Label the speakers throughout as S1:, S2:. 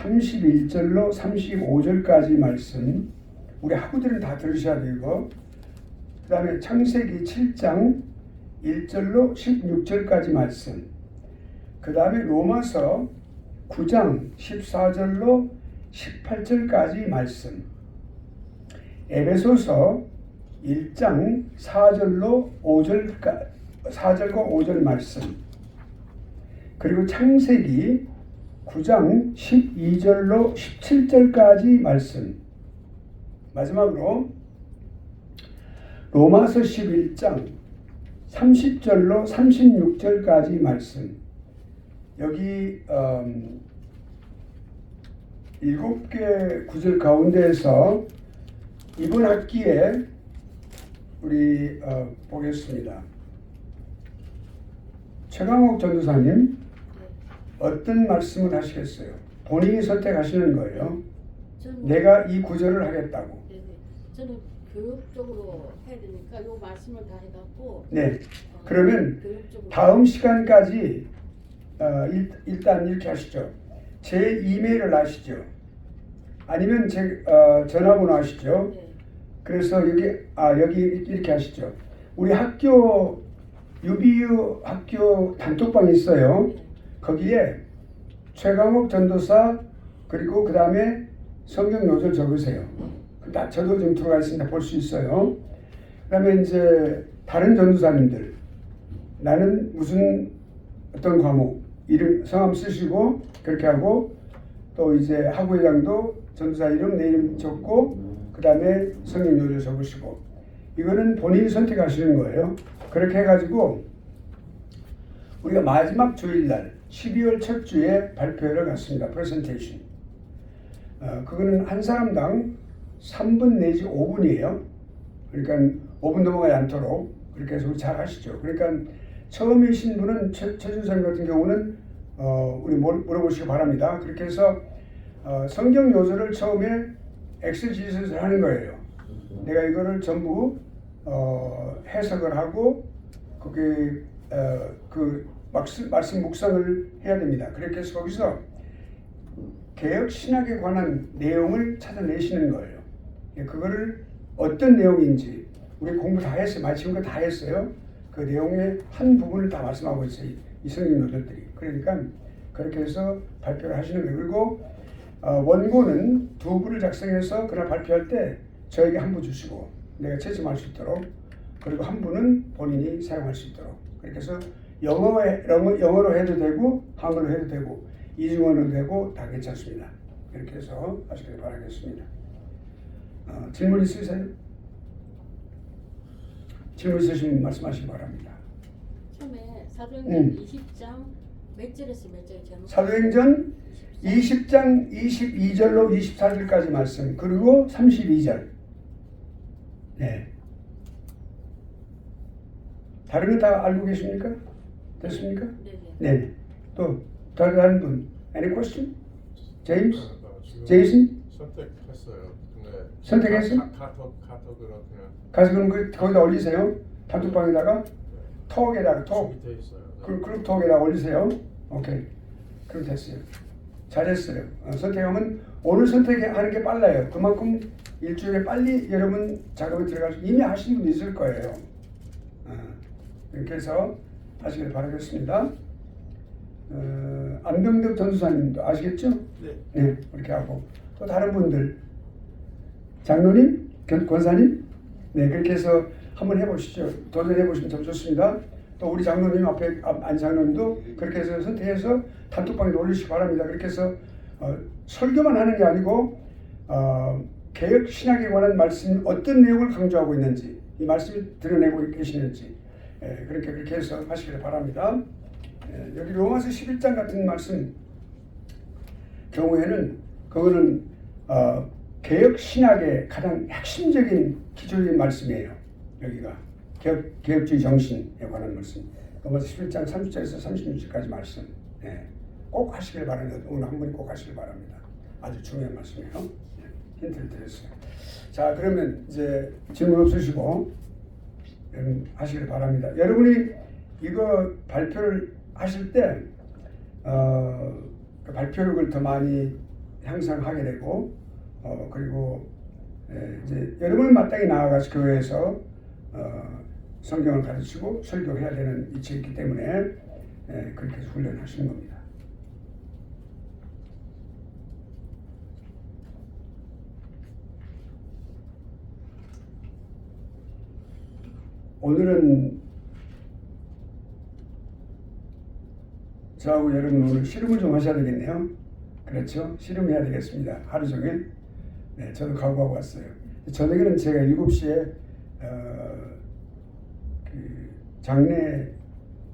S1: 31절로 35절까지 말씀 우리 학우들은 다 들으셔야 되고, 그 다음에 창세기 7장 1절로 16절까지 말씀, 그 다음에 로마서 9장 14절로 18절까지 말씀, 에베소서 1장 4절로 4절과 5절 말씀, 그리고 창세기 9장 12절로 17절까지 말씀, 마지막으로 로마서 11장 30절로 36절까지 말씀. 여기 7개 구절 가운데에서 이번 학기에 우리 보겠습니다. 최강욱 전도사님 어떤 말씀을 하시겠어요? 본인이 선택하시는 거예요. 내가 이 구절을 하겠다고.
S2: 네네. 저는 교육적으로 해야 되니까 이 말씀을 다 해갖고.
S1: 네. 그러면 다음 시간까지 일단 이렇게 하시죠. 제 이메일을 아시죠? 아니면 제 전화번호 아시죠?
S2: 네.
S1: 그래서 여기 이렇게 하시죠. 우리 학교 UBU 학교 단톡방이 있어요.
S2: 네.
S1: 거기에 최강욱 전도사 그리고 그 다음에 성경 요절 적으세요. 저도 좀 들어가 있습니다. 볼 수 있어요. 그 다음에 이제 다른 전도사님들 나는 무슨 어떤 과목 이름 성함 쓰시고 그렇게 하고, 또 이제 학우회장도 전도사 이름 내 이름 적고 그 다음에 성경 요절 적으시고, 이거는 본인이 선택하시는 거예요. 그렇게 해가지고 우리가 마지막 주일날 12월 첫 주에 발표를 갔습니다. 프레젠테이션. 그거는 한 사람당 3분 내지 5분이에요. 그러니까 5분 넘어가지 않도록 그렇게 해서 우리 잘 하시죠. 그러니까 처음이신 분은 최준선 같은 경우는 우리 물어보시기 바랍니다. 그렇게 해서 성경 요절을 처음에 엑세지스를 하는 거예요. 내가 이거를 전부 해석을 하고 거기 그 말씀 묵상을 해야 됩니다. 그렇게 해서 거기서 개혁 신학에 관한 내용을 찾아내시는 거예요. 그거를 어떤 내용인지 우리 공부 다 했어요. 마치는 거 다 했어요. 그 내용의 한 부분을 다 말씀하고 있어요. 이 성경 요절들이. 그러니까 그렇게 해서 발표를 하시는 거예요. 그리고 원고는 2부를 작성해서 그날 발표할 때 저에게 한 부 주시고 내가 채점할 수 있도록, 그리고 한 부는 본인이 사용할 수 있도록, 그렇게 해서 영어로 해도 되고 한글로 해도 되고 이중언어도 되고 다 괜찮습니다. 이렇게 해서 하시길 바라겠습니다. 질문 있으세요? 질문 있으시면 말씀하시기 바랍니다.
S2: 처음에 사도행전 20장 몇 절에서 몇 절 제목?
S1: 사도행전 20장 22절로 24절까지 말씀, 그리고 32절. 네. 다른 거 다 알고 계십니까? 됐습니까?
S2: 네네.
S1: 네. 또 다른 분. Any question? 제임스? 제이슨?
S3: 선택했어요. 근데
S1: 선택했어?
S3: 카톡으로 그냥.
S1: 가서 그럼 거기다 올리세요. 단톡방에다가 톡에다가 톡.
S3: 밑에 있어요.
S1: 그룹 톡에다가 올리세요. 오케이. 그럼 됐어요. 잘했어요. 선택하면 오늘 선택하는 게 빨라요. 그만큼 일주일에 빨리 여러분 작업에 들어가서 이미 하시는 분 있을 거예요. 이렇게 해서 하시길 바라겠습니다. 안병덕 전도사님도 아시겠죠?
S3: 네.
S1: 네, 그렇게 하고 또 다른 분들, 장로님, 권사님, 네, 그렇게 해서 한번 해보시죠. 도전해 보시면 참 좋습니다. 또 우리 장로님 앞에 안 장로님도 그렇게 해서 선택해서 단톡방에 올리시기 바랍니다. 그렇게 해서 설교만 하는 게 아니고 개혁 신학에 관한 말씀 어떤 내용을 강조하고 있는지 이 말씀이 드러내고 계시는지 그렇게 해서 하시기를 바랍니다. 여기 로마서 11장 같은 말씀 경우에는 그거는 개혁 신학의 가장 핵심적인 기초적인 말씀이에요. 여기가 개혁주의 정신에 관한 말씀. 로마서 11장 30절에서 36절까지 말씀. 꼭 하시길 바랍니다. 오늘 한 분이 꼭 하시길 바랍니다. 아주 중요한 말씀이에요. 힌트를 드렸어요. 자, 그러면 이제 질문 없으시고 하시길 바랍니다. 여러분이 이거 발표를 하실 때 발표력을 더 많이 향상하게 되고 그리고 이제 여러분은 마땅히 나아가서 교회에서 성경을 가르치고 설교해야 되는 위치에 있기 때문에 그렇게 해서 훈련하시는 겁니다. 오늘은 저하고 여러분 오늘 씨름을 좀 하셔야 되겠네요. 그렇죠? 씨름해야 되겠습니다. 하루 종일. 네, 저도 각오하고 왔어요. 저녁에는 제가 7시에 그 장례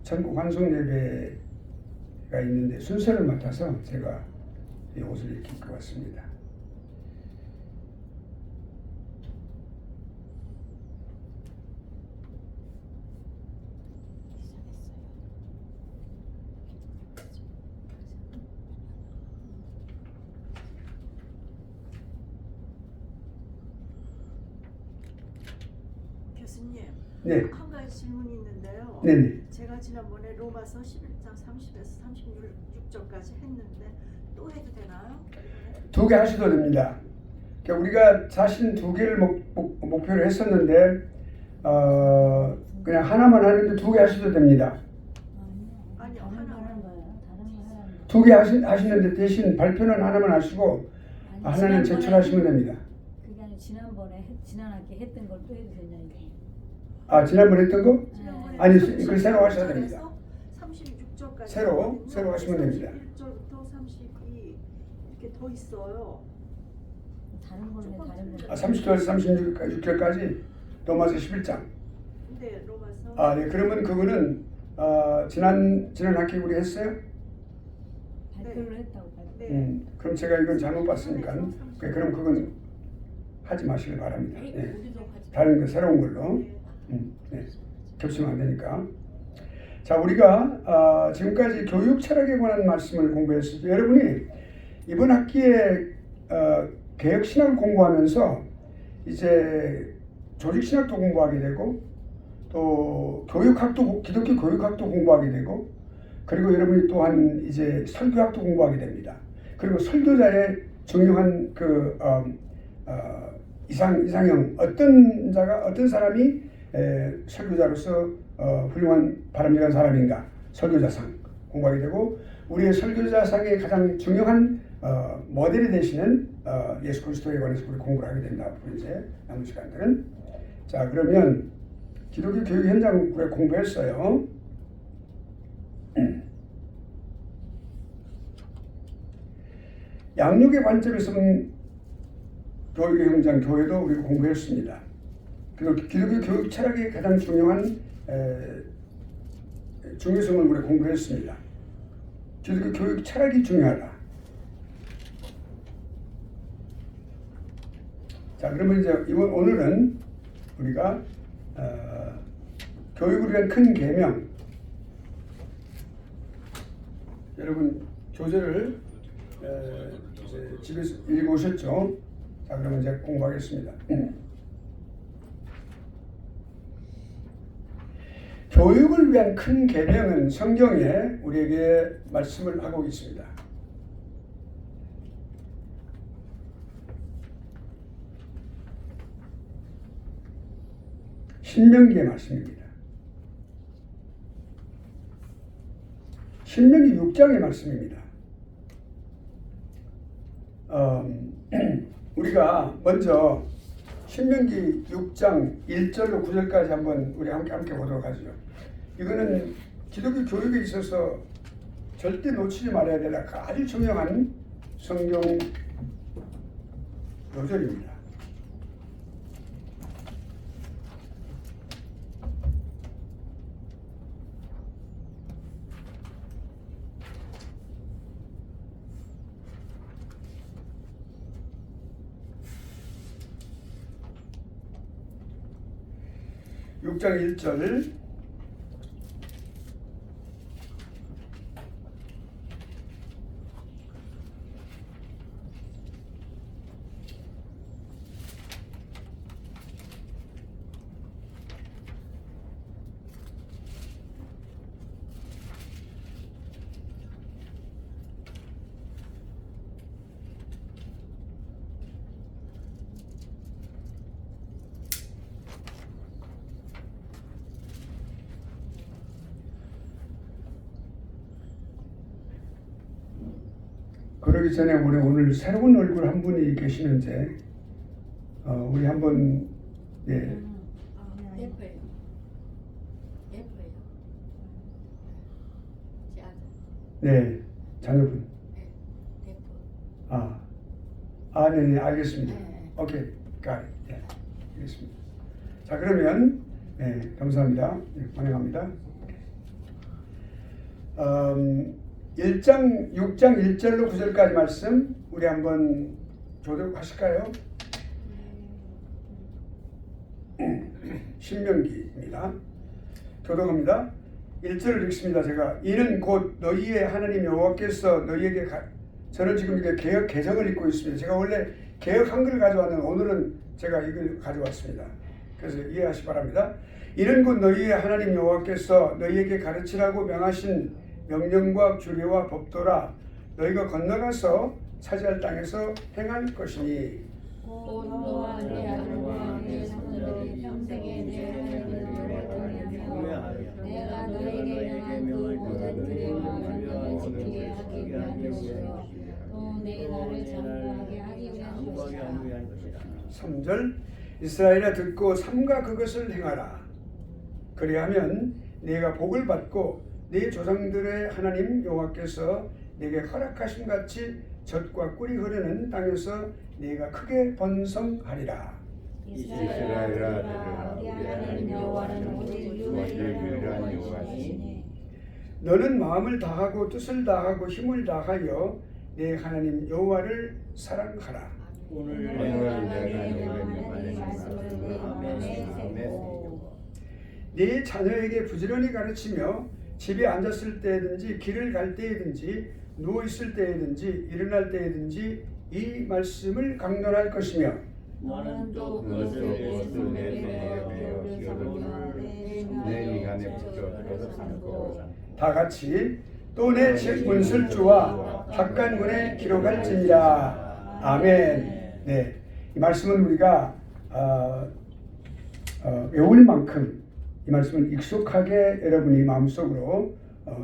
S1: 전국 환송 예배가 있는데 순서를 맡아서 제가 이 옷을 이렇게 입고 왔습니다.
S4: 교수님,
S1: 네.
S4: 한 가지 질문이 있는데요.
S1: 네네.
S4: 제가 지난번에 로마서 11장 30에서 36절까지 했는데 또 해도 되나요?
S1: 2개 하셔도 됩니다. 그러니까 우리가 사실 2개를 목표로 했었는데 그냥 하나만 하는데 2개 하셔도 됩니다.
S4: 아니요, 하나만.
S1: 2개 하시는데 대신 발표는 하나만 하시고 하나는 제출하시면 됩니다.
S5: 그게 아니라 지난 학기 했던 걸 또 해도 되냐 이게.
S1: 아, 지난번에 했던 거?
S4: 지난번에
S1: 아니, 그 새로 하셔야 됩니다.
S4: 36절까지
S1: 새로 하시면 됩니다.
S4: 1절부터 32 이렇게 더 있어요.
S5: 다른 걸로 해, 다른 걸로.
S1: 30절에서 36절까지 로마서 11장.
S4: 네, 로마서.
S1: 아, 네. 그러면 그거는 지난 학기 우리 했어요?
S5: 발표를 했다고 발표.
S4: 네.
S1: 그럼 제가 이건 잘못 봤으니까 그럼 그건 하지 마시길 바랍니다.
S2: 에이,
S1: 네.
S2: 우리도 같이.
S1: 다른 거 새로운 걸로.
S4: 네.
S1: 네. 겹치면 안 되니까. 자, 우리가 지금까지 교육 철학에 관한 말씀을 공부했습니다. 여러분이 이번 학기에 개혁 신학을 공부하면서 이제 조직 신학도 공부하게 되고 또 기독교 교육학도 공부하게 되고 그리고 여러분이 또한 이제 설교학도 공부하게 됩니다. 그리고 설교자의 중요한 그 이상형 어떤 사람이 설교자로서 훌륭한 바람직한 사람인가 설교자상 공부하게 되고 우리의 설교자상의 가장 중요한 모델이 되시는 예수 그리스도에 관해서 우리 공부를 하게 된다. 앞으로 이제 남은 시간들은 자 그러면 기독교 교육 현장 우리가 공부했어요. 양육의 관점에서 교육의 현장 교회도 우리가 공부했습니다. 그리고 기독교 교육 철학의 가장 중요한 중요성을 우리가 공부했습니다. 기독교 교육 철학이 중요하다. 자, 그러면 이제 오늘은 우리가 교육을 위한 큰 계명. 여러분 교재를 이제 집에서 읽어오셨죠? 자, 그러면 이제 공부하겠습니다. 교육을 위한 큰 계명은 성경에 우리에게 말씀을 하고 있습니다. 신명기의 말씀입니다. 신명기 6장의 말씀입니다. 우리가 먼저 신명기 6장 1절로 9절까지 한번 우리 함께 보도록 하죠. 이거는 기독교 교육에 있어서 절대 놓치지 말아야 될 아주 중요한 성경 요절입니다. (6장 1절) 그러기 전에 우리 오늘 새로운 얼굴 한 분이 계시는데 우리 한번 예,
S2: 예뻐요. 예뻐요. 제 아들.
S1: 네 자녀분
S2: 네. 예뻐.
S1: 네네 알겠습니다.
S2: 네.
S1: 오케이 예, 알겠습니다. 자 그러면 감사합니다. 환영합니다. 1장 6장 1절로 9절까지 말씀 우리 한번 교독하실까요? 신명기입니다. 교독합니다. 1절을 읽습니다. 제가 이는 곧 너희의 하나님 여호와께서 너희에게 저는 지금 이게 개역 개정을 읽고 있습니다. 제가 원래 개역 한글을 가져왔는데 오늘은 제가 이걸 가져왔습니다. 그래서 이해하시 바랍니다. 이는 곧 너희의 하나님 여호와께서 너희에게 가르치라고 명하신 명령과 규례와 법도라 너희가 건너가서 차지할 땅에서 행할 것이니
S2: 곧 너와 내 아들과 내 자손들이 평생에 내 하나님을 노래하며 내가 너에게 명한 그 모든 규례와 명령을 지키게 하기 위한 것이요 또 내 나를 장구하게 하기 위한 것이다.
S1: 3절 이스라엘아 듣고 삼가 그것을 행하라. 그리하면 네가 복을 받고 네 조상들의 하나님 여호와께서 네게 허락하신 같이 젖과 꿀이 흐르는 땅에서 네가 크게 번성하리라.
S5: 이스라엘아 들으라. 우리 하나님 여호와는 오직 유일한 여호와시니
S1: 너는 마음을 다하고 뜻을 다하고 힘을 다하여 내 하나님 여호와를 사랑하라.
S5: 오늘 내가 너희에게 말씀을 내 마음에 새기고
S1: 네 자녀에게 부지런히 가르치며 집에 앉았을 때든지 길을 갈 때든지 누워 있을 때든지 일어날 때든지 이 말씀을 강론할 것이며
S5: 너는 또 그것을 내 손에 메어 기억을 내 입안에 붙여 삼고
S1: 다 같이 또 내 문술주와 학간문에 기록할지니라. 아멘. 네, 이 말씀은 우리가 외울 만큼 이 말씀을 익숙하게 여러분이 마음속으로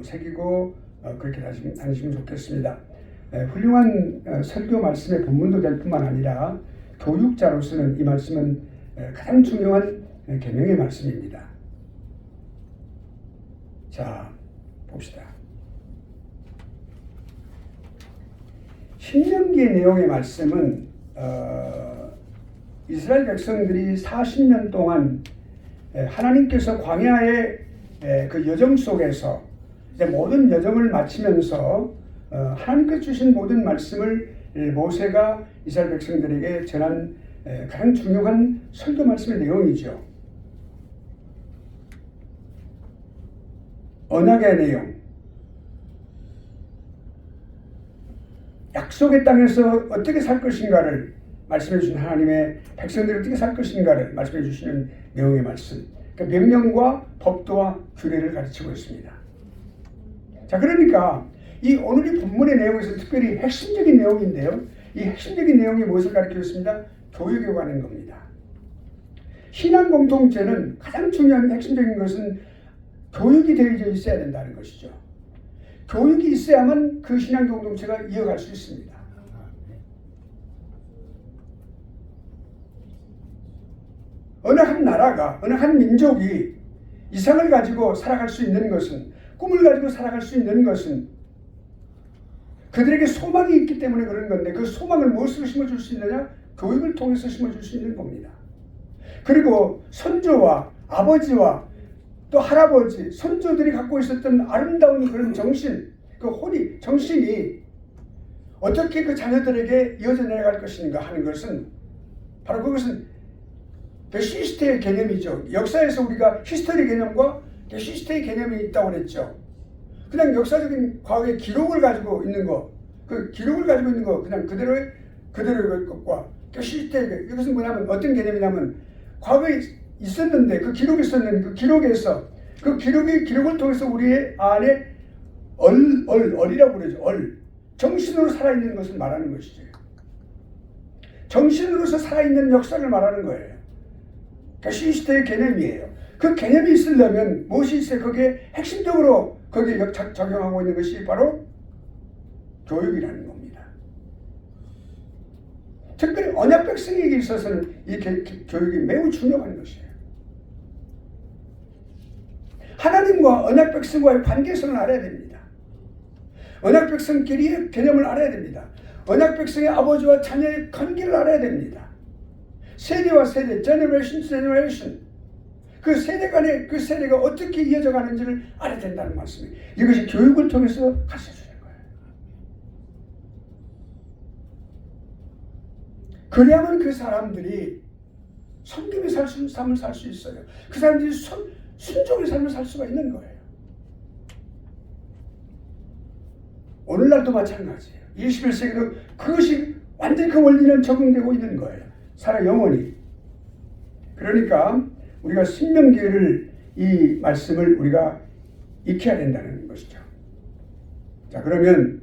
S1: 새기고 그렇게 다니시면 좋겠습니다. 훌륭한 설교 말씀의 본문도 될 뿐만 아니라 교육자로서는 이 말씀은 가장 중요한 계명의 말씀입니다. 자, 봅시다. 신명기의 내용의 말씀은 이스라엘 백성들이 40년 동안 하나님께서 광야의 그 여정 속에서 모든 여정을 마치면서 하나님께서 주신 모든 말씀을 모세가 이스라엘 백성들에게 전한 가장 중요한 설교 말씀의 내용이죠. 언약의 내용, 약속의 땅에서 어떻게 살 것인가를 말씀해 주신 하나님의 백성들이 어떻게 살 것인가를 말씀해 주시는 내용의 말씀. 그러니까 명령과 법도와 규례를 가르치고 있습니다. 자, 그러니까 이 오늘의 본문의 내용에서 특별히 핵심적인 내용인데요. 이 핵심적인 내용이 무엇을 가르치고 있습니다? 교육에 관한 겁니다. 신앙 공동체는 가장 중요한 핵심적인 것은 교육이 되어져 있어야 된다는 것이죠. 교육이 있어야만 그 신앙 공동체가 이어갈 수 있습니다. 어느 한 나라가, 어느 한 민족이 이상을 가지고 살아갈 수 있는 것은, 꿈을 가지고 살아갈 수 있는 것은 그들에게 소망이 있기 때문에 그런 건데, 그 소망을 무엇으로 심어줄 수 있느냐? 교육을 통해서 심어줄 수 있는 겁니다. 그리고 선조와 아버지와 또 할아버지, 선조들이 갖고 있었던 아름다운 그런 정신, 그 호리, 정신이 어떻게 그 자녀들에게 이어져 내려갈 것인가 하는 것은 바로 그것은 시스테의 개념이죠. 역사에서 우리가 히스토리 개념과 시스테의 개념이 있다고 그랬죠. 그냥 역사적인 과거의 기록을 가지고 있는 거, 그 기록을 가지고 있는 거 그냥 그대로의 것과 시스테, 이것은 뭐냐면 어떤 개념이냐면 과거에 있었는데 그 기록이 있었는데 그 기록에서 그 기록을 통해서 우리의 안에 얼이라고 그러죠. 정신으로 살아있는 것을 말하는 것이죠. 정신으로서 살아있는 역사를 말하는 거예요. 그러니까 시스테의 개념이에요. 그 개념이 있으려면 무엇이 있어요? 거기에 핵심적으로 거기에 적용하고 있는 것이 바로 교육이라는 겁니다. 특별히 언약 백성에게 있어서는 이 교육이 매우 중요한 것이에요. 하나님과 언약 백성과의 관계성을 알아야 됩니다. 언약 백성끼리의 개념을 알아야 됩니다. 언약 백성의 아버지와 자녀의 관계를 알아야 됩니다. 세대와 세대, generation, 그 세대 간의 그 세대가 어떻게 이어져 가는지를 알아야 된다는 말씀이에요. 이것이 교육을 통해서 가르쳐 주는 거예요. 그래야만 그 사람들이 섬김의 삶을 살 수 있어요. 그 사람들이 순종의 삶을 살 수가 있는 거예요. 오늘날도 마찬가지예요. 21세기도 그것이 완전히 그 원리는 적용되고 있는 거예요. 살아 영원히. 그러니까 우리가 신명기를 이 말씀을 우리가 익혀야 된다는 것이죠. 자, 그러면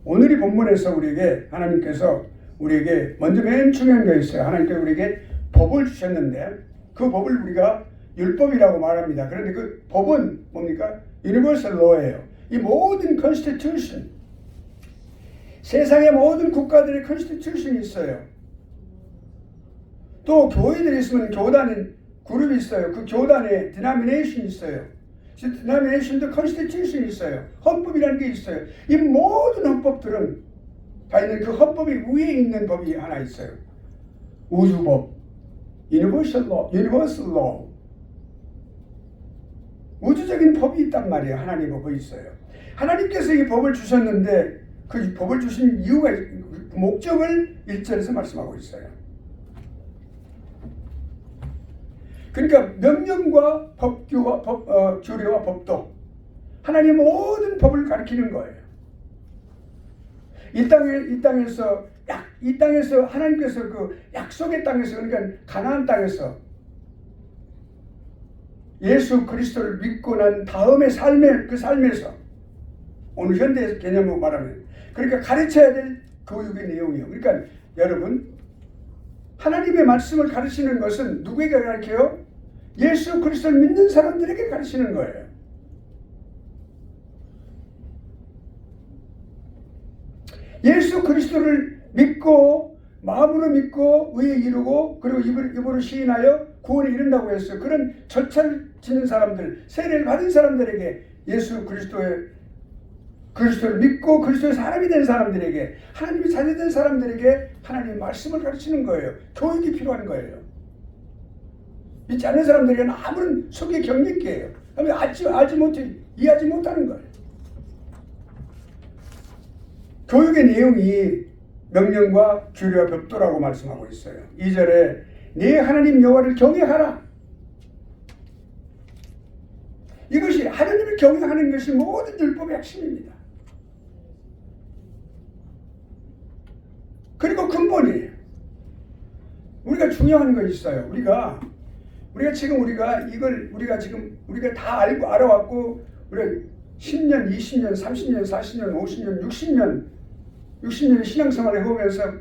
S1: 오늘 이 본문에서 우리에게 하나님께서 우리에게 먼저 맨 중요한 게 있어요. 하나님께서 우리에게 법을 주셨는데 그 법을 우리가 율법이라고 말합니다. 그런데 그 법은 뭡니까? Universal Law예요. 이 모든 Constitution, 세상의 모든 국가들의 Constitution이 있어요. 또 교회들이 있으면 교단은 그룹이 있어요. 그 교단에 denomination이 있어요. denomination도 Constitution이 있어요. 헌법이라는 게 있어요. 이 모든 헌법들은 다 있는 그 헌법이 위에 있는 법이 하나 있어요. 우주법, Universal Law. 우주적인 법이 있단 말이에요. 하나님의 법이 있어요. 하나님께서 이 법을 주셨는데 그 법을 주신 이유가 목적을 1절에서 말씀하고 있어요. 그러니까 명령과 규례와 법도 하나님의 모든 법을 가리키는 거예요. 이 땅에서 하나님께서 그 약속의 땅에서 그러니까 가나안 땅에서 예수 그리스도를 믿고 난 다음의 삶에서 오늘 현대 개념으로 말하면 그러니까 가르쳐야 될 교육의 내용이에요. 그러니까 여러분 하나님의 말씀을 가르치는 것은 누구에게 가르쳐요? 예수 그리스도를 믿는 사람들에게 가르치는 거예요. 예수 그리스도를 믿고 마음으로 믿고 의에 이루고 그리고 입으로 시인하여 구원에 이른다고 했어요. 그런 절차를 지닌 사람들, 세례를 받은 사람들에게 예수 그리스도를 믿고 그리스도의 사람이 된 사람들에게 하나님의 자녀된 사람들에게 하나님의 말씀을 가르치는 거예요. 교육이 필요한 거예요. 믿지 않는 사람들에게는 아무런 속의 경력이에요. 알지 못해 이해하지 못하는 거예요. 교육의 내용이 명령과 규례와 법도라고 말씀하고 있어요. 2절에 네 하나님 여호와를 경외하라. 이것이 하나님을 경외하는 것이 모든 율법의 핵심입니다. 그리고 근본이에요. 우리가 중요한 거 있어요. 우리가 다 알고 알아왔고 우리가 10년, 20년, 30년, 40년, 50년, 60년의 신앙생활을 해오면서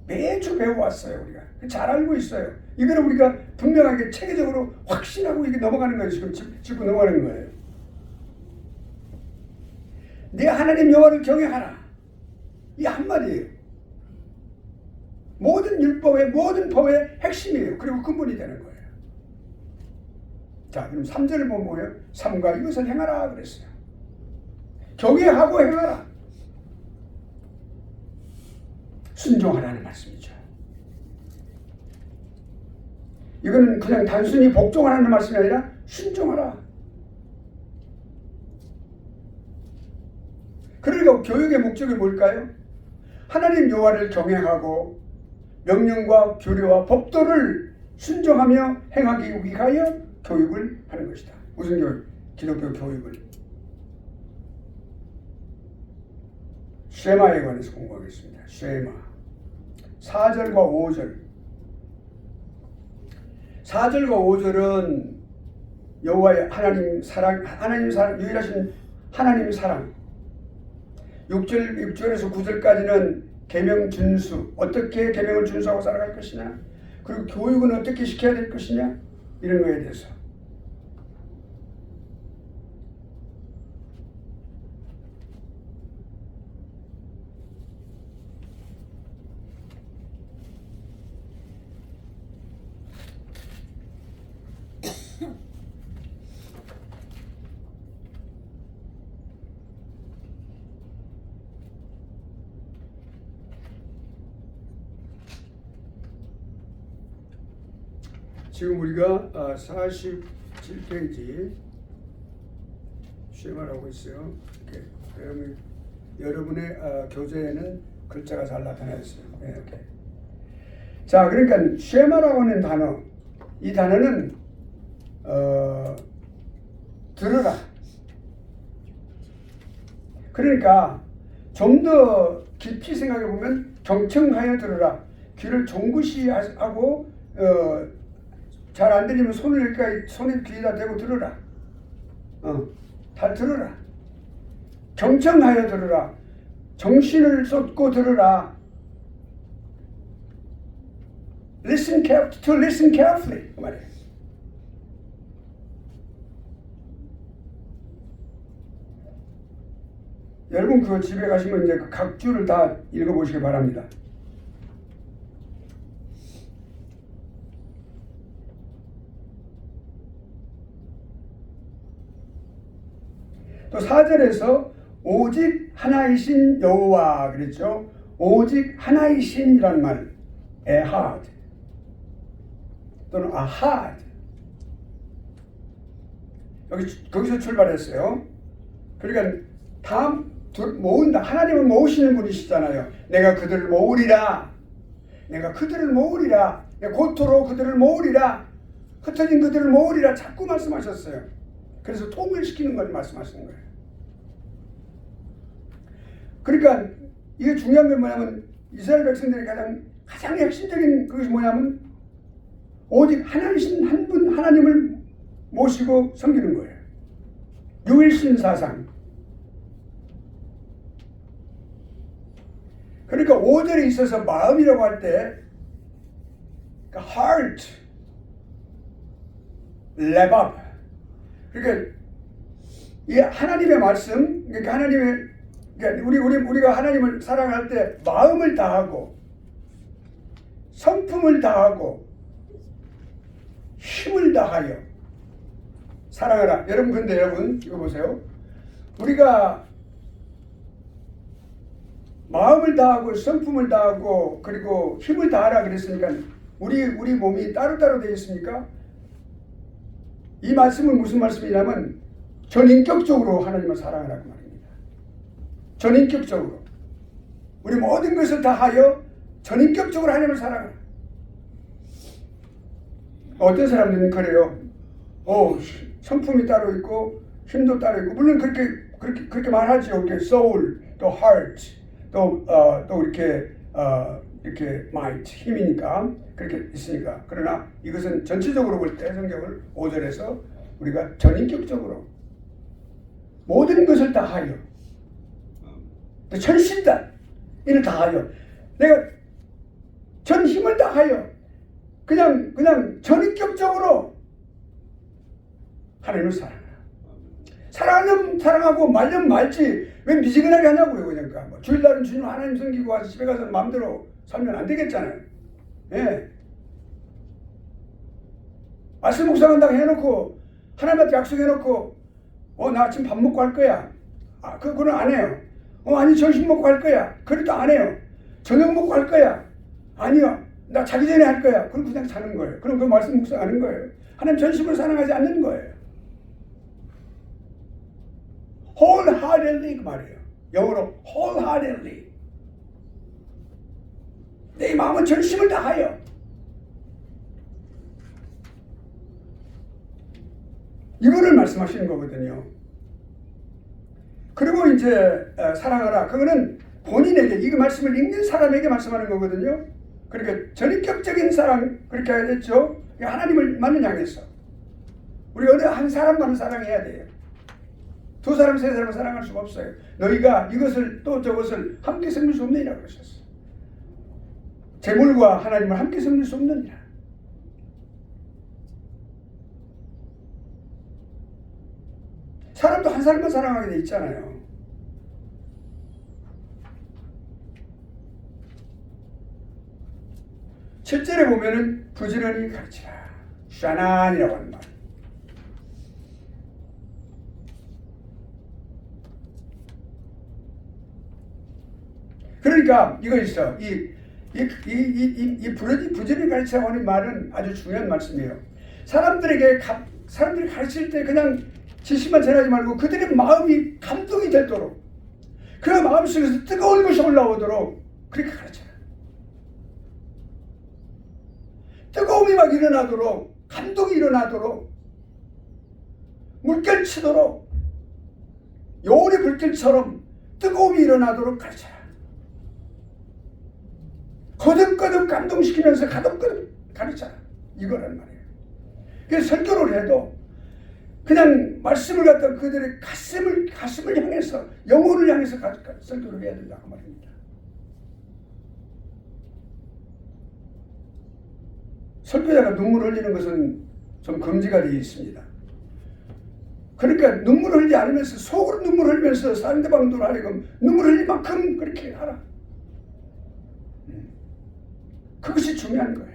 S1: 매주 배워왔어요. 우리가 잘 알고 있어요. 이거는 우리가 분명하게 체계적으로 확신하고 이게 넘어가는 거예요. 지금 짚고 넘어가는 거예요. 내 하나님 여호와를 경외하라. 이 한마디예요. 모든 율법의 모든 법의 핵심이에요. 그리고 근본이 되는 거예요. 자, 그럼 3절을 보면 뭐예요? 3과 이것을 행하라 그랬어요. 경외하고 행하라. 순종하라는 말씀이죠. 이거는 그냥 단순히 복종하라는 말씀이 아니라 순종하라. 그러니까 교육의 목적이 뭘까요? 하나님 여호와를 경외하고 명령과 규례와 법도를 순종하며 행하기 위하여 교육을 하는 것이다. 무슨 교육? 기독교 교육을. 쉐마에 관해서 공부하겠습니다. 쉐마 4절과 5절 4절과 5절은 여호와의 하나님 사랑, 유일하신 하나님 사랑. 6절에서 9절까지는 계명 준수, 어떻게 계명을 준수하고 살아갈 것이냐, 그리고 교육은 어떻게 시켜야 될 것이냐, 이런 거에 대해서. 지금 우리가 47페이지 쉐마를 하고 있어요. 이렇게. 여러분의 교재에는 글자가 잘 나타나 있어요. 네, 이렇게. 자, 그러니까 쉐마라고 하는 단어, 이 단어는 들으라. 그러니까 좀 더 깊이 생각해 보면 경청하여 들으라. 귀를 종긋이 하고 잘 안 들리면 손을 귀에다 대고 들으라. 잘 들으라. 경청하여 들으라. 정신을 쏟고 들으라. to listen carefully. 그 말이에요. 여러분 그 집에 가시면 이제 각 줄을 다 읽어보시기 바랍니다. 또 4절에서 오직 하나이신 여호와 그랬죠. 오직 하나이신이란 말, 에하드 또는 아하드. 거기서 출발했어요. 그러니까 다 모은다. 하나님은 모으시는 분이시잖아요. 내가 그들을 모으리라. 내가 그들을 모으리라. 내가 고토로 그들을 모으리라. 흩어진 그들을 모으리라. 자꾸 말씀하셨어요. 그래서 통일시키는 걸 말씀하시는 거예요. 그러니까 이게 중요한 건 뭐냐면 이스라엘 백성들의 가장 핵심적인 것이 뭐냐면 오직 하나이신 한 분 하나님을 모시고 섬기는 거예요. 유일신 사상. 그러니까 5절에 있어서 마음이라고 할 때 heart, 레밥. 그러니까 이 하나님의 말씀, 그러니까 우리가 하나님을 사랑할 때 마음을 다하고 성품을 다하고 힘을 다하여 사랑하라. 근데 여러분 이거 보세요. 우리가 마음을 다하고 성품을 다하고 그리고 힘을 다하라 그랬으니까 우리 몸이 따로따로 되어 있습니까? 이 말씀은 무슨 말씀이냐면 전인격적으로 하나님을 사랑하라고 말입니다. 전인격적으로 우리 모든 것을 다하여 전인격적으로 하나님을 사랑하라. 어떤 사람들은 그래요. 성품이 따로 있고 힘도 따로 있고 물론 그렇게 말하죠. soul 또 heart 또 이렇게 might 힘이니까 그렇게 있으니까. 그러나 이것은 전체적으로 볼 때 성경을 5절에서 우리가 전인격적으로 모든 것을 다하여 또 전신단 이를 다하여 내가 전 힘을 다하여 그냥 전인격적으로 하나님을 사랑하라. 사랑하면 사랑하고 말면 말지 왜 미지근하게 하냐고요. 그러니까 주일날은 주님 하나님 섬기고 와서 집에 가서 마음대로 살면 안 되겠잖아요. 예. 말씀 묵상한다고 해놓고 하나님한테 약속해놓고 나 아침 밥 먹고 할 거야. 그건 안 해요. 아니 점심 먹고 할 거야. 그래도 안 해요. 저녁 먹고 할 거야. 아니요. 나 자기 전에 할 거야. 그럼 그냥 자는 거예요. 그럼 그 말씀 묵상하는 거예요. 하나님 전심으로 사랑하지 않는 거예요. wholeheartedly 그 말이에요. 영어로 wholeheartedly. 내 마음은 전심을 다하여. 이거를 말씀하시는 거거든요. 그리고 이제 사랑하라. 그거는 본인에게 이 말씀을 읽는 사람에게 말씀하는 거거든요. 그러니까 전인격적인 사랑 그렇게 하겠죠. 하나님을 향해서 우리 어느 한 사람만을 사랑해야 돼요. 두 사람 세 사람을 사랑할 수가 없어요. 너희가 이것을 또 저것을 함께 섬길 수 없느니라 그러셨어요. 재물과 하나님을 함께 섬길 수 없느니라. 사람도 한 사람만 사랑하게 돼 있잖아요. 실제로 보면은 부지런히 가르치라. 샤난이라고 하는 말. 그러니까 이거 있어. 이 부지런히 가르치라고 하는 말은 아주 중요한 말씀이에요. 사람들이 가르칠 때 그냥 지식만 전하지 말고 그들의 마음이 감동이 되도록 그 마음속에서 뜨거운 것이 올라오도록 그렇게 가르쳐라. 뜨거움이 막 일어나도록 감동이 일어나도록 물결치도록 요리 불길처럼 뜨거움이 일어나도록 가르쳐라. 거듭거듭 감동시키면서 거듭거듭 가르쳐라. 이거란 말이에요. 그래서 설교를 해도 그냥 말씀을 갖다 그들의 가슴을 향해서 영혼을 향해서 설교를 해야 된다고 말입니다. 설교자가 눈물 흘리는 것은 좀 금지가 되어 있습니다. 그러니까 눈물 흘리지 않으면서 속으로 눈물 흘리면서 상대방도 하여금 눈물 흘릴 만큼 그렇게 하라. 그것이 중요한 거예요.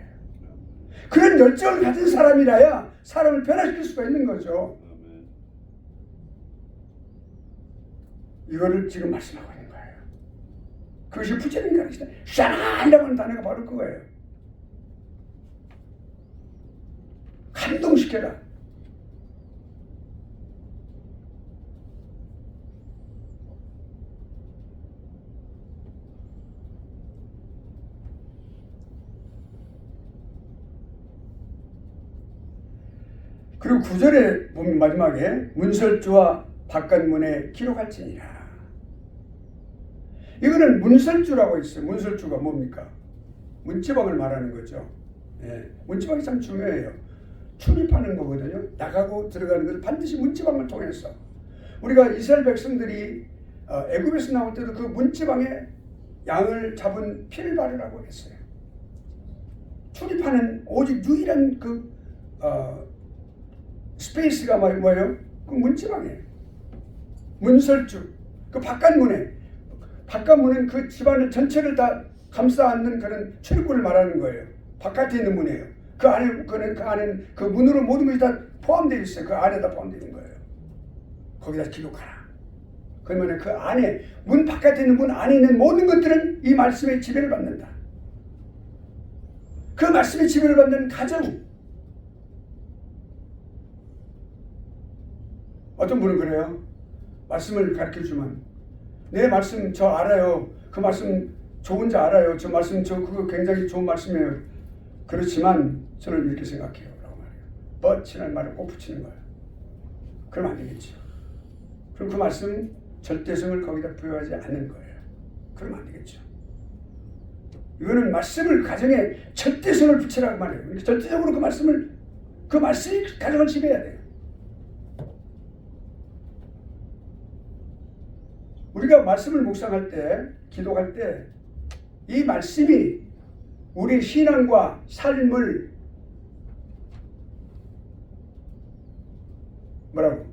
S1: 그런 열정을 가진 사람이라야 사람을 변화시킬 수가 있는 거죠. 이거를 지금 말씀하고 있는 거예요. 그것이 부처님 가르치는 샤나이라고 하는 단어가 바로 그거예요. 감동시켜라. 그리고 9절에 보면 마지막에 문설주와 바깥문에 기록할지니라. 이거는 문설주라고 있어요. 문설주가 뭡니까? 문지방을 말하는 거죠. 예, 문지방이 참 중요해요. 출입하는 거거든요. 나가고 들어가는 것을 반드시 문지방을 통해서. 우리가 이스라엘 백성들이 애굽에서 나올 때도 그 문지방에 양을 잡은 피를 바르라고 했어요. 출입하는 오직 유일한 그 스페이스가 뭐예요? 그 문지방이에요. 문설주. 그 바깥문은 그 집안을 전체를 다 감싸 안는 그런 출입구를 말하는 거예요. 바깥에 있는 문이에요. 그 안에는 그 문으로 모든 것이 다 포함되어 있어요. 그 안에 다 포함되어 있는 거예요. 거기다 기록하라. 그러면 그 안에 문 바깥에 있는 문 안에 있는 모든 것들은 이 말씀의 지배를 받는다. 그 말씀의 지배를 받는 가정. 어떤 분은 그래요. 말씀을 가르쳐주면 내 말씀 저 알아요. 그 말씀 좋은지 알아요. 저 말씀 그거 굉장히 좋은 말씀이에요. 그렇지만 저는 이렇게 생각해요. 라고 말해요. 뻗치는 말을 꼭 붙이는 거예요. 그럼 안 되겠죠. 그럼 그 말씀 절대성을 거기다 부여하지 않는 거예요. 그러면 안 되겠죠. 이거는 말씀을 가정에 절대성을 붙이라고 말해요. 절대적으로 그 말씀이 가정을 지배해야 돼요. 우리가 말씀을 묵상할 때, 기도할 때 이 말씀이 우리 신앙과 삶을 뭐라고?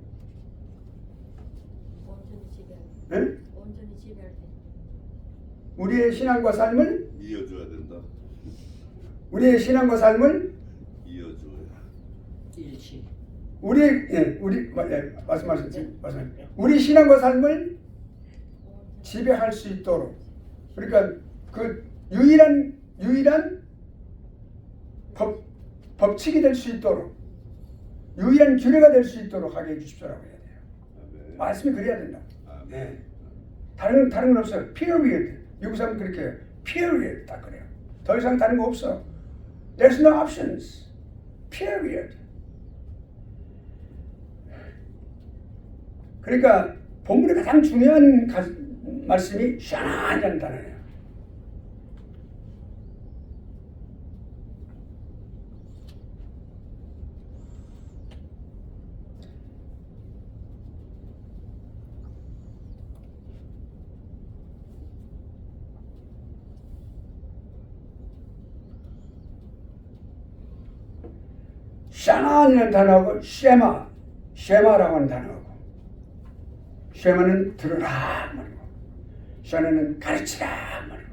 S2: 온전히 지배할
S1: 네?
S2: 온전히 지배할 때.
S1: 우리의 신앙과 삶을
S5: 이어줘야 된다.
S1: 우리의 신앙과 삶을
S5: 이어줘야.
S2: 일치.
S1: 말씀하셨죠. 우리 신앙과 삶을 지배할 수 있도록. 그러니까 그 유일한 법칙이 될 수 있도록, 유일한 규례가 될 수 있도록 하게 해주십시오라고 해야 돼요.
S5: 아멘.
S1: 말씀이 그래야 된다.
S5: 아멘.
S1: 네. 다른 건 없어요. period. 미국 사람 그렇게 해요. period 딱 그래요. 더 이상 다른 거 없어. There's no options. period. 그러니까 본문의 가장 중요한 말씀이 샤나이라는 단어예요. 샤나이라는 단어하고 쉐마라고 하는 단어하고, 쉐마는 들으라 말이고, 샤나는 가르치라 말이고.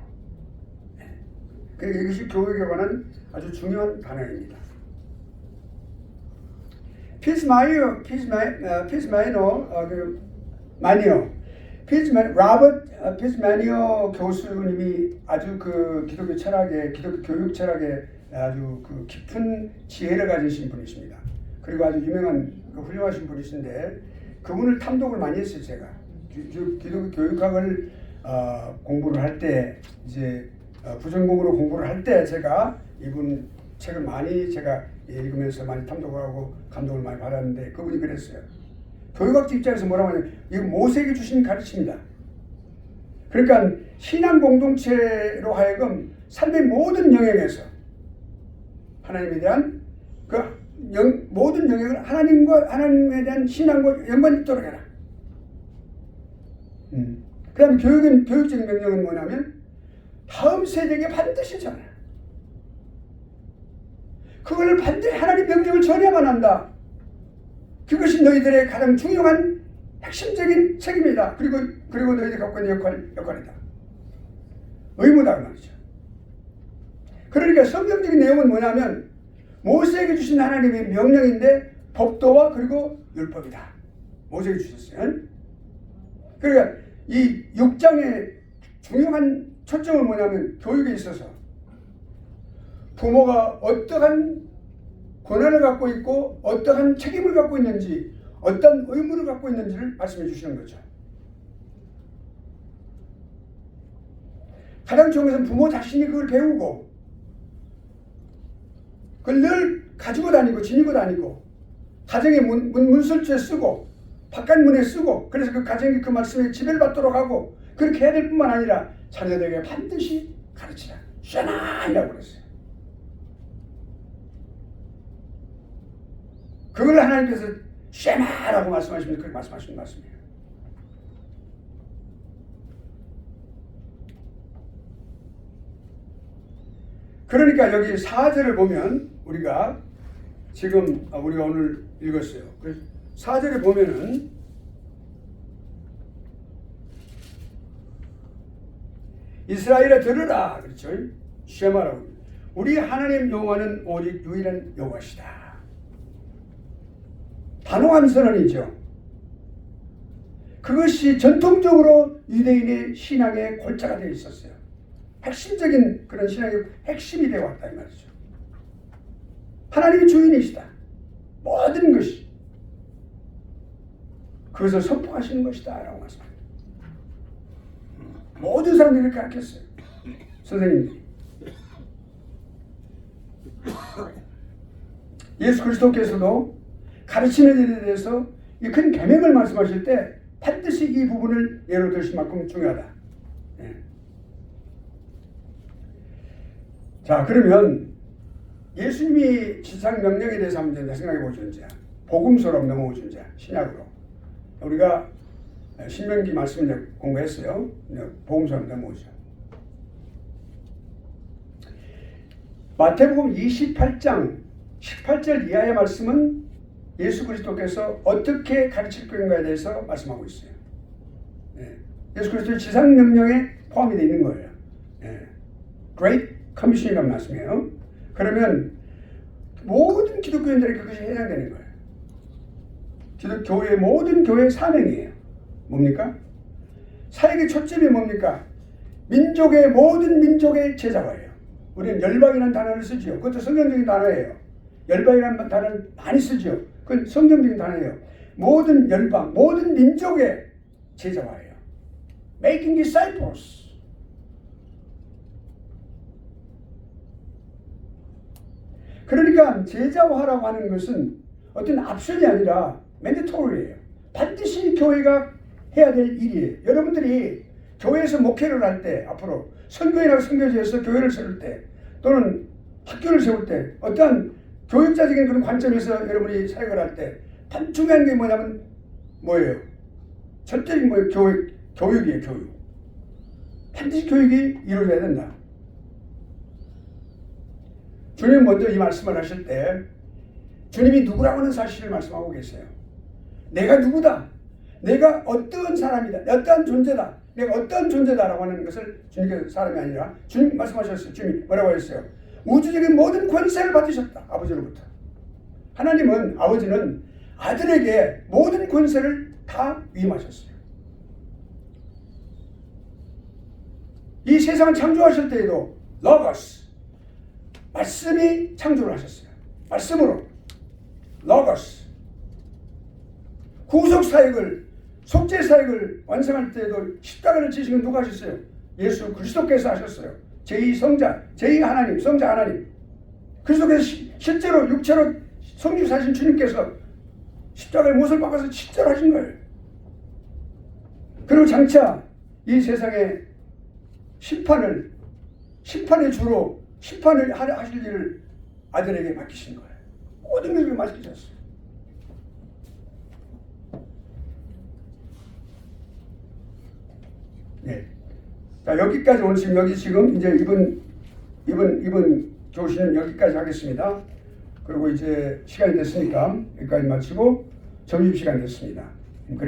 S1: 그러니까 이것이 교육에 관한 아주 중요한 단어입니다. 로버트 피스마니오 교수님이 아주 그 기독교 교육 철학의 아주 그 깊은 지혜를 가지신 분이십니다. 그리고 아주 유명한 훌륭하신 분이신데 그분을 탐독을 많이 했어요. 제가 기독교 교육학을 공부를 할 때 이제 부전공으로 공부를 할 때 제가 이분 책을 많이 제가 읽으면서 많이 탐독하고 감동을 많이 받았는데 그분이 그랬어요. 교육학자 입장에서 뭐라고 하냐면 이거 모세에게 주신 가르침이다. 그러니까 신앙 공동체로 하여금 삶의 모든 영역에서 하나님에 대한 모든 영역을 하나님에 대한 신앙과 연관이 있도록 해라. 그 다음에 교육적인 명령은 뭐냐면 다음 세대에게 반드시 전하라. 그걸 반드시 하나님 명령을 전해야만 한다. 그것이 너희들의 가장 중요한 핵심적인 책임이다. 그리고 너희들이 갖고 있는 역할이다. 의무다 그 말이죠. 그러니까 성경적인 내용은 뭐냐면 모세에게 주신 하나님의 명령인데 법도와 그리고 율법이다. 모세에게 주셨어요. 그러니까 이 6장의 중요한 초점은 뭐냐면 교육에 있어서 부모가 어떠한 권한을 갖고 있고 어떠한 책임을 갖고 있는지 어떤 의무를 갖고 있는지를 말씀해 주시는 거죠. 가장 좋은 것은 부모 자신이 그걸 배우고 그걸 늘 가지고 다니고 지니고 다니고 가정의 문설주에 쓰고 바깥문에 쓰고 그래서 그 가정이 그 말씀에 지배를 받도록 하고 그렇게 해야 될 뿐만 아니라 자녀들에게 반드시 가르치라. 쉐나이라고 그랬어요. 그걸 하나님께서 쉐마라고 말씀하시면서 그렇게 말씀하시는 말씀이에요. 그러니까 여기 4절을 보면 우리가 오늘 읽었어요. 4절에 보면은 이스라엘아 들으라 그렇죠. 쉐마라고. 우리 하나님 여호와는 오직 유일한 여호와시다. 단호한 선언이죠. 그것이 전통적으로 유대인의 신앙의 골자가 되어 있었어요. 핵심적인 그런 신앙의 핵심이 되어 왔다 이 말이죠. 하나님이 주인이시다. 모든 것이 그것을 선포하시는 것이다 라고 말씀합니다. 모든 사람들이 가르쳤어요. 선생님들이. 예수 그리스도께서도 가르치는 일에 대해서 이 큰 계명을 말씀하실 때 반드시 이 부분을 예로 드실 만큼 중요하다. 예. 자, 그러면 예수님이 지상 명령에 대해서 한번 생각해 보죠. 이제 복음서로 넘어오죠. 이제 신약으로 우리가 신명기 말씀을 공부했어요. 복음서로 넘어오죠. 마태복음 28장 18절 이하의 말씀은 예수 그리스도께서 어떻게 가르칠 것인가에 대해서 말씀하고 있어요. 예. 예수 그리스도의 지상 명령에 포함이 되어 있는 거예요. 예. Great Commission이라는 말씀이에요. 그러면 모든 기독교인들에게 그것이 해당되는 거예요. 기독교의 모든 교회의 사명이에요. 뭡니까? 사역의 초점이 뭡니까? 모든 민족의 제자화예요. 우리는 열방이라는 단어를 쓰지요. 그것도 성경적인 단어예요. 열방이라는 단어를 많이 쓰죠. 그건 성경적인 단어예요. 모든 열방, 모든 민족의 제자화예요. Making disciples. 그러니까 제자화라고 하는 것은 어떤 옵션이 아니라 mandatory예요. 반드시 교회가 해야 될 일이에요. 여러분들이 교회에서 목회를 할 때 앞으로 선교회나 선교지에서 교회를 세울 때 또는 학교를 세울 때 어떠한 교육자적인 그런 관점에서 여러분이 사역을 할 때 중요한 게 뭐냐면 뭐예요? 절대적인 뭐예요? 교육이에요. 교육. 반드시 교육이 이루어져야 된다. 주님 먼저 이 말씀을 하실 때 주님이 누구라고 하는 사실을 말씀하고 계세요. 내가 누구다. 내가 어떤 사람이다. 어떠한 존재다. 내가 어떤 존재다라고 하는 것을 주님께서 사람이 아니라 주님 말씀하셨어요. 주님이 뭐라고 했어요? 우주적인 모든 권세를 받으셨다. 아버지로부터. 아버지는 아들에게 모든 권세를 다 위임하셨어요. 이 세상을 창조하실 때에도 로고스 말씀이 창조를 하셨어요. 말씀으로. 로고스. 구속 사역을, 속죄 사역을 완성할 때에도 십자가를 지신 건 누가 하셨어요? 예수 그리스도께서 하셨어요. 제2성자, 제2하나님, 성자 하나님. 그리스도께서 실제로 육체로 성주 사신 주님께서 십자가에 못을 박아서 실제로 하신 거예요. 그리고 장차 이 세상에 심판의 주로 심판을 하실 일을 아들에게 맡기신 거예요. 모든 것을 맡기셨어요. 네. 자, 여기까지 오늘 지금 이제 이번 교시는 여기까지 하겠습니다. 그리고 이제 시간이 됐으니까 여기까지 마치고 점심시간이 됐습니다.